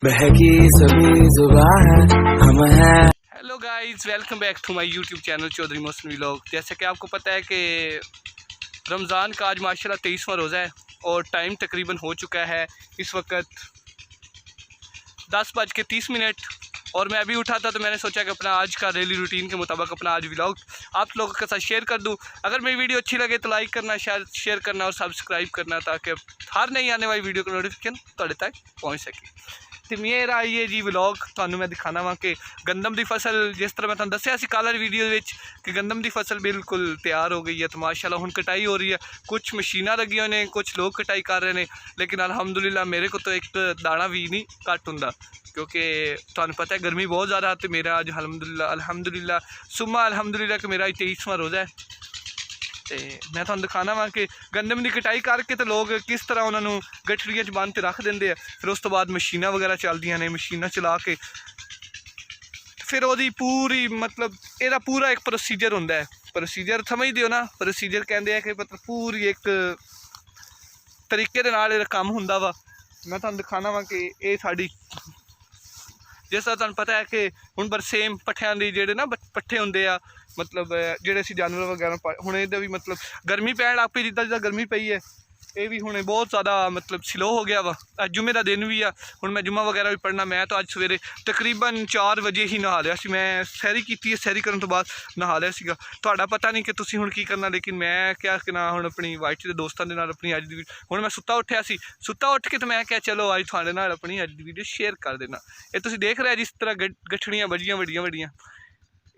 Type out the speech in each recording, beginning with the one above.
बहकी सभी जुबां है हम हैं। Hello guys, welcome back to my YouTube channel Chaudhry Mohsin vlog. जैसे कि आपको पता है कि रमज़ान का आज माशाल्लाह 23वां रोज़ा है और टाइम तकरीबन हो चुका है इस वक्त 10:30 और मैं अभी उठा था तो मैंने सोचा कि अपना आज का डेली रूटीन के मुताबिक अपना आज व्लॉग आप लोगों के साथ शेयर कर दूं। अगर मेरी वीडियो अच्छी लगे तो लाइक करना, शेयर करना और सब्सक्राइब करना ताकि हर नई आने वाली वीडियो का नोटिफिकेशन तुहाडे तक पहुँच सके। तो मेरा ये जी व्लॉग तुहानू मैं दिखाना वा कि गंदम की फसल जिस तरह मैं तुहानू दस्सिया सी कल वीडियो में कि गंदम की फसल बिल्कुल तैयार हो गई है। तो माशाल्लाह हुण कटाई हो रही है, कुछ मशीनां लगी ने, कुछ लोग कटाई कर रहे हैं, लेकिन अल्हम्दुलिल्लाह मेरे को तो एक दाना भी नहीं घट हुंदा क्योंकि तुहानू पता है गर्मी बहुत ज़्यादा। तो मेरा अज अल्हम्दुलिल्लाह सुम्मा अल्हम्दुलिल्लाह कि मेरा 23वां रोज़ा है। तो मैं तुहानू दिखाना वा कि गंदम की कटाई करके तो लोग किस तरह उन्होंने गठड़ियाँ च बंद रख देंगे, फिर उस तो बाद मशीनां वगैरह चलदियां ने, मशीनां चला के फिर वो पूरी मतलब यदा पूरा एक प्रोसीजर होंदा है। प्रोसीजर समझते हो ना, प्रोसीजर कहते हैं कि मतलब पूरी एक तरीके दे नाल काम हुंदा वा। मैं तुहानू दिखाना वा कि ये साडी जिस तरह तुहानू पता है कि हुण बरसेम पट्ठियां दी जेहड़े ना पट्ठे हुंदे आ, मतलब जेहड़े असीं जानवर वगैरह हुण इहदा भी मतलब गर्मी पैण लग पई, जिद्दां जिद्दां गर्मी पई है ये भी हुणे बहुत ज़्यादा मतलब स्लो हो गया वा। अज जुम्मे का दिन भी आ, हुण मैं जुम्मा वगैरह भी पढ़ना। मैं तो अज सवेरे तकरीबन 4 बजे ही नहा लिया सी। मैं सैरी की, सैरी करने तो बाद नहा लिया सीगा। तुहाडा पता नहीं कि तुसीं हुण की करना, लेकिन मैं क्या कि ना हुण अपनी वाइफ के दोस्तों के नाल अपनी अज दी हुण मैं सुत्ता उठिया सी, सुत्ता उठ के तो मैं क्या चलो अज तुहाडे नाल अपनी अज दी वीडियो शेयर कर देना। ये तुसीं देख रहे जिस तरह गठड़ियाँ बजियां वड्डियां वड्डियां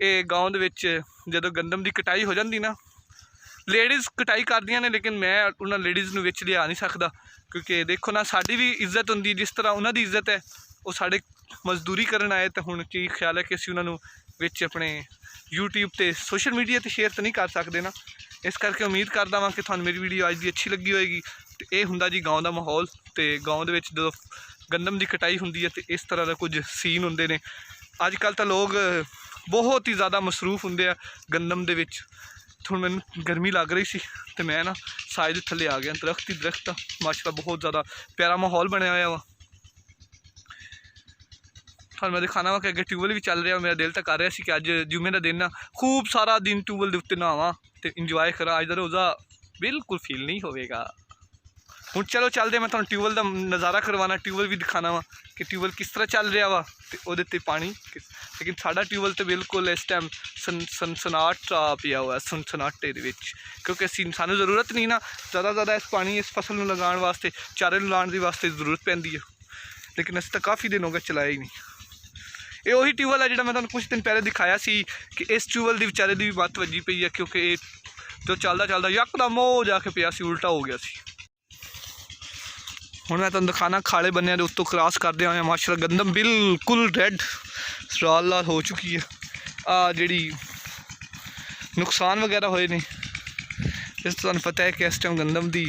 ये गाँव दे विच जदों गंदम की कटाई हो जाती ना, लेडीज़ कटाई करदियां ने, लेकिन मैं उन्होंने लेडीज़ नूं विच लिया नहीं सकता क्योंकि देखो ना साड़ी भी इज्जत होंदी जिस तरह उन्हों की इज्जत है। वो साढ़े मजदूरी करन आए तो हुण की ख्याल है कि असीं उन्होंने विच अपने यूट्यूब ते सोशल मीडिया ते शेयर तो नहीं कर सकते ना। इस करके उम्मीद करदा वां कि तुहानूं मेरी वीडियो अज दी अच्छी लगी होएगी। तो ये हुंदा जी गाँव का माहौल। तो गाँव दे विच जदों गंदम की कटाई हुंदी है तो इस तरह का कुछ सीन हुंदे ने। अजकल तो लोग बहुत ही ज़्यादा मसरूफ हुंदे आ गंदम दे विच। हुण मैनूं गर्मी लग रही सी तो मैं ना साए दे थल्ले आ गया। दरख्त ही दरख्त माशाल्लाह बहुत ज़्यादा प्यारा माहौल बनया होया वा। तुहानूं मैं दिखाना वा कि अगे ट्यूबल भी चल रहा। मेरा दिल तो कर रहा सी कि अज जुम्मे का दिन ना खूब सारा दिन ट्यूबल के उत्ते नहावां तो इंजॉय करा। अज दा रोज़ा बिल्कुल फील नहीं होवेगा। हुण चलो चलदे, मैं तुहानूं ट्यूबल का नज़ारा करवाना, ट्यूबल भी दिखाना वा कि ट्यूबल किस तरह चल रहा वा तो उहदे ते पानी। लेकिन साडा ट्यूबल तो बिल्कुल इस टाइम सनसनाट पिया हुआ है, सनसनाटे दे विच, क्योंकि सानूं जरूरत नहीं ना ज़्यादा इस पानी इस फसल नूं लगाउण वास्ते, चारे नूं लाउण दी वास्ते जरूरत पैंदी है। लेकिन असीं तो काफ़ी दिन हो गए चलाया ही नहीं। ये उही ट्यूबल है जिहड़ा मैं तुहानूं कुछ दिन पहले दिखाया सी कि इस ट्यूबल दी विचारे दी भी मत्त वजी पई है क्योंकि जो चलदा चलदा यकदम वो जाके पिया सी, उल्टा हो गया सी। हुण मैं तुहानूं दिखाना खाले बन्ने दे उत्तों क्रॉस करदे होए माशाल्लाह गंदम बिल्कुल रेड लाल लाल हो चुकी है। आ जिहड़ी नुकसान वगैरह होए ने, इस तुहानूं पता है कि इस टाइम गंदम दी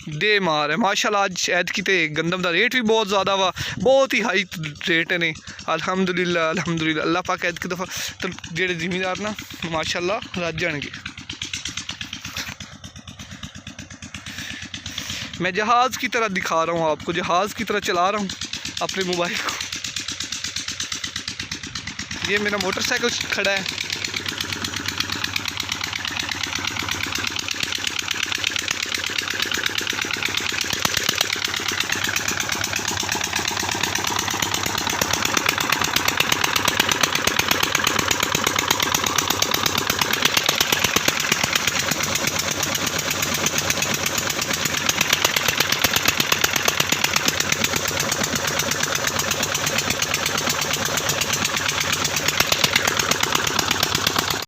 दे मार है माशाल्लाह। अज ऐतकी ते गंदम का रेट भी बहुत ज़्यादा वा, बहुत ही हाई रेट ने। अल्हम्दुलिल्लाह अल्हम्दुलिल्लाह अल्लाह पाक ऐतकी दफ़ा तो जेहड़े जिमीदार ना माशाल्लाह रज जाणगे। मैं जहाज़ की तरह दिखा रहा हूँ आपको, जहाज़ की तरह चला रहा हूँ अपने मोबाइल को। ये मेरा मोटरसाइकिल खड़ा है